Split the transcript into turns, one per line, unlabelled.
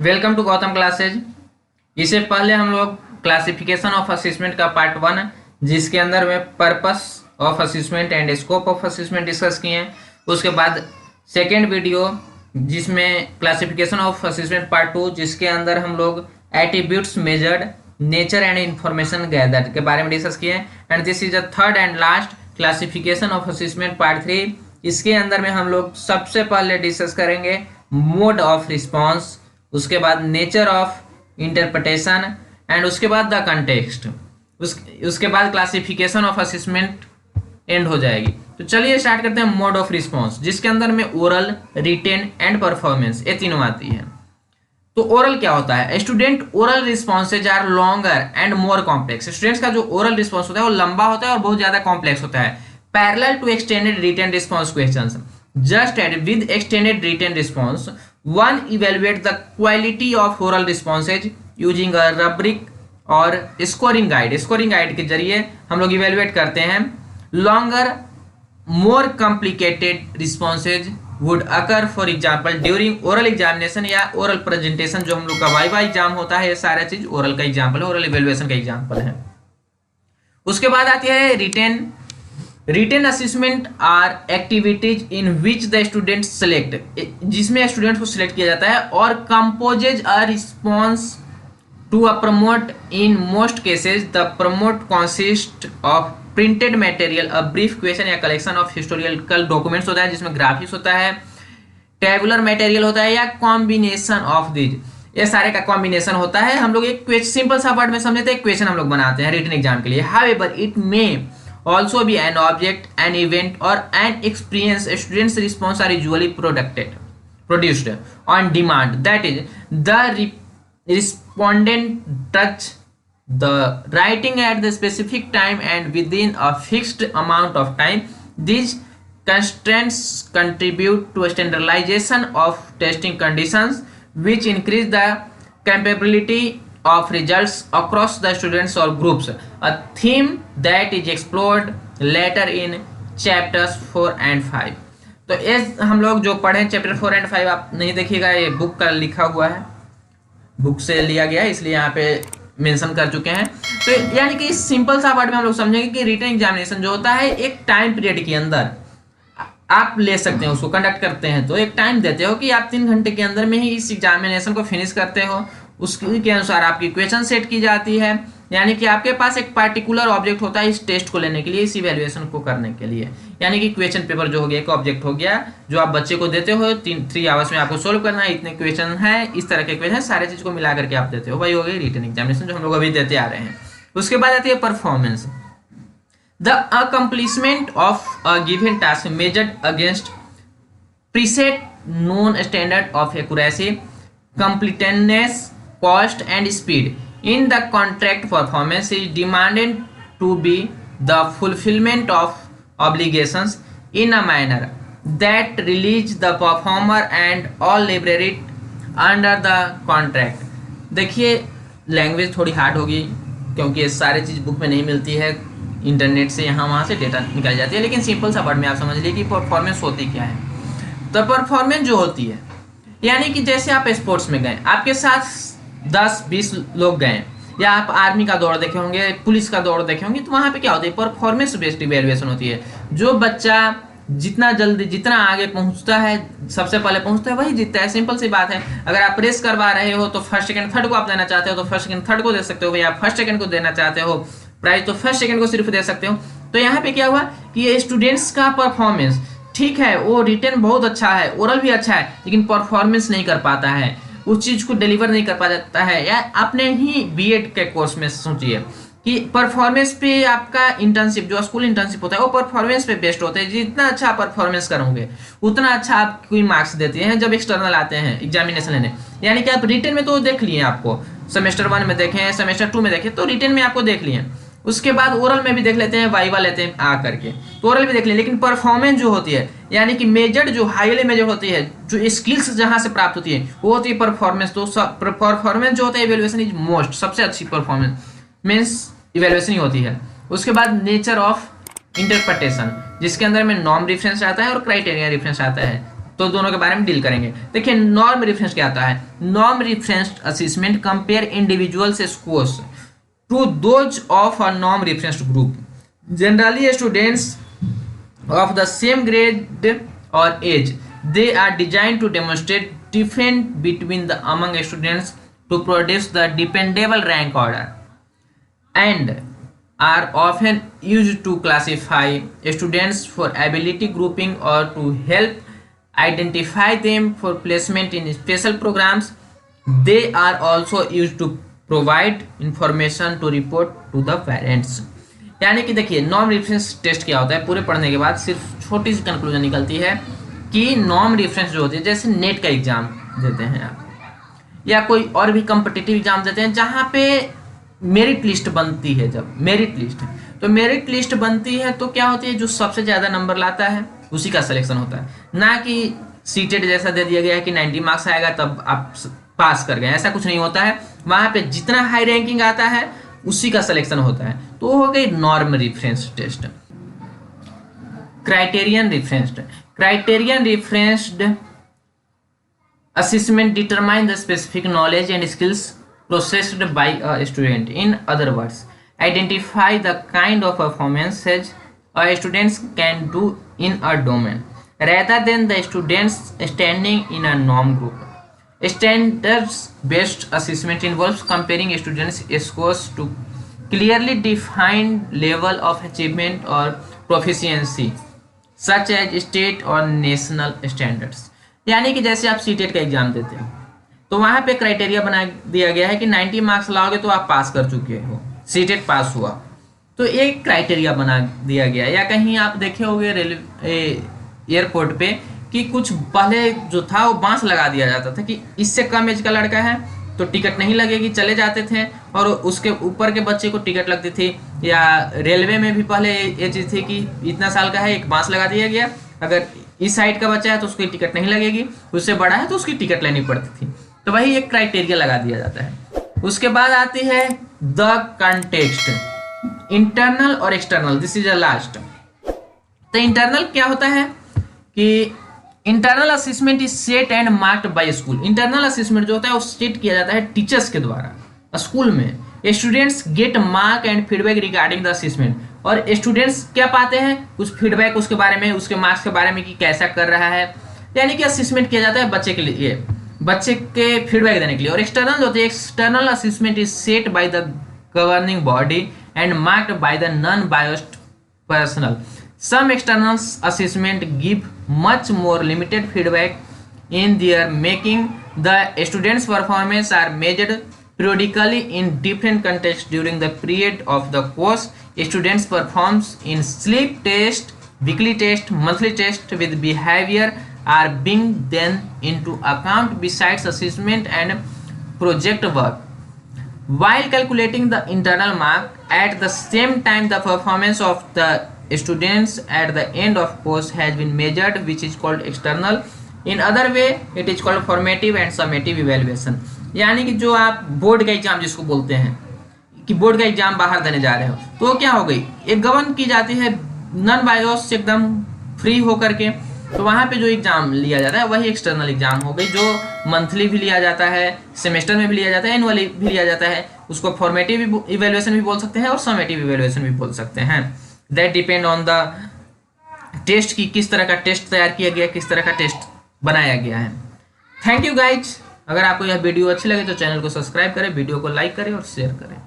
Welcome to Gautam classes. इससे पहले हम लोग क्लासिफिकेशन ऑफ असेसमेंट का पार्ट 1 जिसके अंदर में purpose of assessment and scope of assessment discuss किए हैं। उसके बाद सेकेंड वीडियो जिसमें क्लासिफिकेशन ऑफ असेसमेंट पार्ट 2 जिसके अंदर हम लोग attributes measured nature and information gather के बारे में डिस्कस किए हैं। And this is the third and last classification of assessment part 3। इसके अंदर में हम लोग सबसे पहले डिस्कस करेंगे मोड ऑफ रिस्पॉन्स, उसके बाद नेचर ऑफ इंटरप्रिटेशन एंड उसके बाद द कंटेक्स्ट। उसके बाद क्लासिफिकेशन ऑफ असेसमेंट एंड हो जाएगी। तो चलिए स्टार्ट करते हैं मोड ऑफ रिस्पॉन्स, जिसके अंदर में ओरल, रिटेन एंड परफॉर्मेंस ये तीनों आती है। तो ओरल क्या होता है? Student oral responses are longer and more complex. Students का जो ओरल रिस्पॉन्स होता है वो लंबा होता है और बहुत ज्यादा कॉम्प्लेक्स होता है। Parallel to extended written response questions, just as with extended written response, one evaluate the quality of oral responses using a rubric और scoring guide। scoring guide के जरिए हम लोग evaluate करते हैं। longer more complicated responses would occur for example during oral examination या oral presentation, जो हम लोग का वाइवा एग्जाम होता है। ये सारा चीज oral का एग्जाम्पल है, oral evaluation का एग्जाम्पल है। उसके बाद आती है written. Written assessment are activities in which the student select, जिसमें स्टूडेंट को सिलेक्ट किया जाता है और composes a response to a prompt. In most cases the prompt consist of printed material, a brief question या कलेक्शन ऑफ हिस्टोरिकल डॉक्यूमेंट्स होता है जिसमें ग्राफिक्स होता है, टेबुलर मटेरियल होता है या कॉम्बिनेशन ऑफ दिज। ये सारे का कॉम्बिनेशन होता है। हम लोग एक सिंपल सा वर्ड में समझते हैं, क्वेश्चन हम लोग बनाते हैं रिटन एग्जाम के लिए। However it may also be an object, an event or an experience. Students response are usually produced on demand, that is the respondent touch the writing at the specific time and within a fixed amount of time. These constraints contribute to a standardization of testing conditions which increase the capability of results across the students or groups, a theme that is explored later in chapters 4 and 5। तो ये हम लोग जो पढ़े chapter 4 and 5 आप नहीं देखिएगा, ये बुक का लिखा हुआ है, बुक से लिया गया है, इसलिए यहाँ पे मेंशन कर चुके हैं। तो यानी कि सिंपल सा वर्ड में हम लोग समझेंगे कि रिटन एग्जामिनेशन जो होता है एक टाइम पीरियड के अंदर आप ले सकते हैं, उसको कंडक्ट करते हैं। तो एक टाइम देते हो कि आप 3 घंटे के अंदर में ही इस एग्जामिनेशन को फिनिश करते हो, उसके अनुसार आपकी क्वेश्चन सेट की जाती है। यानी कि आपके पास एक पार्टिकुलर ऑब्जेक्ट होता है इस टेस्ट को लेने के लिए, इस इवैल्यूएशन को करने के लिए। यानी कि क्वेश्चन पेपर जो हो गया एक ऑब्जेक्ट हो गया जो आप बच्चे को देते हो, 3 आवर्स में आपको सोल्व करना है, इतने क्वेश्चन है, इस तरह के क्वेश्चन सारे चीज को मिला करके आप देते हो, वही हो गई रिटन एग्जामिनेशन जो हम लोग अभी देते आ रहे हैं। उसके बाद आती है performance. The accomplishment of a given task measured against preset known standard of accuracy, completeness, cost and speed in the contract performance is demanded to be the fulfillment of obligations in a manner that release the performer and all liability under the contract। देखिए language थोड़ी hard होगी क्योंकि ये सारी चीज़ book में नहीं मिलती है, इंटरनेट से यहाँ वहाँ से डेटा निकाली जाती है, लेकिन सिंपल सा वर्ड में आप समझ लीजिए कि परफॉर्मेंस होती क्या है। तो परफॉर्मेंस जो होती है यानी कि जैसे आप स्पोर्ट्स में गए, आपके साथ 10-20 लोग गए, या आप आर्मी का दौड़ देखे होंगे, पुलिस का दौड़ देखे होंगे, तो वहां पे क्या होती है? परफॉर्मेंस बेस्ड इवैल्यूएशन होती है। जो बच्चा जितना जल्दी जितना आगे पहुंचता है, सबसे पहले पहुंचता है, वही जीतता है। सिंपल सी बात है। अगर आप रेस करवा रहे हो तो फर्स्ट सेकंड थर्ड को आप देना चाहते हो तो फर्स्ट सेकंड थर्ड को दे सकते हो, या फर्स्ट सेकंड को देना चाहते हो प्राइज तो फर्स्ट सेकंड को सिर्फ दे सकते हो। तो यहाँ पे क्या हुआ कि ये स्टूडेंट्स का परफॉर्मेंस ठीक है, वो रिटन बहुत अच्छा है, ओरल भी अच्छा है, लेकिन परफॉर्मेंस नहीं कर पाता है, उस चीज को डिलीवर नहीं कर पाता है। या अपने ही बीएड के कोर्स में सोचिए कि परफॉर्मेंस पे आपका इंटर्नशिप जो स्कूल इंटर्नशिप होता है वो परफॉर्मेंस पे बेस्ड होता है। जितना अच्छा परफॉर्मेंस करोगे उतना अच्छा आप कोई मार्क्स देते हैं जब एक्सटर्नल आते हैं एग्जामिनेशन लेने। यानी कि आप रिटन में तो देख लिए, आपको सेमेस्टर 1 में देखें, सेमेस्टर 2 में देखें, तो रिटन में आपको देख लिए। उसके बाद ओरल में भी देख लेते हैं, वाइवा लेते हैं आ करके, तो ओरल भी देख लें। लेकिन परफॉर्मेंस जो होती है यानी कि मेजर्ड जो हाईली मेजर होती है, जो स्किल्स जहां से प्राप्त होती है वो होती है परफॉर्मेंस। तो परफॉर्मेंस जो होता है इवैल्यूएशन इज मोस्ट, सबसे अच्छी परफॉर्मेंस मीन्स इवैल्यूएशन ही होती है। उसके बाद नेचर ऑफ इंटरप्रिटेशन, जिसके अंदर में नॉर्म रेफरेंस आता है और क्राइटेरिया रेफरेंस आता है। तो दोनों के बारे में डील करेंगे। देखिए नॉर्म रेफरेंस क्या आता है। Norm reference assessment compare individuals scores to those of a norm reference group. Generally students of the same grade or age, they are designed to demonstrate difference between the among students to produce the dependable rank order, and are often used to classify students for ability grouping or to help identify them for placement in special programs. They are also used to provide information to report to the parents. यानी कि देखिए norm reference test क्या होता है, पूरे पढ़ने के बाद सिर्फ छोटी सी कंक्लूजन निकलती है कि नॉर्म रेफरेंस जो होती है, जैसे नेट का एग्जाम देते हैं आप या कोई और भी कॉम्पिटिटिव एग्जाम देते हैं जहाँ पे मेरिट लिस्ट बनती है। जब मेरिट लिस्ट तो मेरिट लिस्ट बनती है तो क्या होती है, जो सबसे ज़्यादा नंबर लाता है उसी का सिलेक्शन होता है, ना कि सीटेड जैसा दे दिया गया है कि 90 मार्क्स आएगा तब आप पास कर गए, ऐसा कुछ नहीं होता है। वहाँ पे जितना हाई रैंकिंग आता है उसी का सिलेक्शन होता है। तो हो गई norm reference test. Criterion referenced, criterion referenced assessment determine the specific knowledge and skills processed by a student. In other words, identify the kind of performances a students can do in a domain rather than the students standing in a norm group. Standards based assessment involves comparing students scores to clearly defined level of achievement or proficiency such as state or national standards. यानी कि जैसे आप CTET का exam देते हो तो वहाँ पे क्राइटेरिया बना दिया गया है कि 90 मार्क्स लाओगे तो आप पास कर चुके हो, सीटेट पास हुआ, तो एक क्राइटेरिया बना दिया गया। या कहीं आप देखे होंगे रेलवे एयरपोर्ट पे कि कुछ पहले जो था वो बांस लगा दिया जाता था कि इससे कम एज का लड़का है तो टिकट नहीं लगेगी, चले जाते थे, और उसके ऊपर के बच्चे को टिकट लगती थी। या रेलवे में भी पहले ये चीज़ थी कि इतना साल का है, एक बांस लगा दिया गया, अगर इस साइड का बच्चा है तो उसकी टिकट नहीं लगेगी, उससे बड़ा है तो उसकी टिकट लेनी पड़ती थी। तो वही एक क्राइटेरिया लगा दिया जाता है। उसके बाद आती है द कंटेक्स्ट, इंटरनल और external, this is a last. तो इंटरनल क्या होता है कि internal assessment is set and marked by school. Internal assessment जो होता है वो सेट किया जाता है टीचर्स के द्वारा स्कूल में। Students gate mark and feedback regarding the assessment, और स्टूडेंट्स क्या पाते हैं, कुछ फीडबैक उसके बारे में, उसके मार्क्स के बारे में कि कैसा कर रहा है। यानी कि असेसमेंट किया जाता है बच्चे के लिए, बच्चे के फीडबैक देने के लिए। और एक्सटर्नल जो होती है, external assessment is set by the governing body and marked by the non biased personal. Some external assessment give much more limited feedback in their making. The students' performance are measured periodically in different contexts during the period of the course. Students performs in sleep test, weekly test, monthly test with behavior are being then into account besides assessment and project work. While calculating the internal mark, at the same time the performance of the students at the end of course has been measured, which is called external. In other way it is called formative and summative evaluation. यानी कि जो आप board का exam जिसको बोलते हैं कि board का एग्जाम बाहर देने जा रहे हो, तो क्या हो गई, एक गवर्न की जाती है नॉन बायोस से एकदम फ्री होकर के, तो वहाँ पे जो एग्जाम लिया जाता है वही एक्सटर्नल एग्जाम हो गई, जो मंथली भी लिया जाता है, सेमेस्टर में भी लिया जाता है, एनुअली भी लिया जाता है। उसको फॉर्मेटिव इवेल्युएशन भी बोल सकते हैं और समेटिव इवेल्युएशन भी बोल सकते हैं। That depend on the test की किस तरह का टेस्ट तैयार किया गया, किस तरह का टेस्ट बनाया गया है। Thank you guys. अगर आपको यह वीडियो अच्छी लगे तो चैनल को सब्सक्राइब करें, वीडियो को लाइक करें और शेयर करें।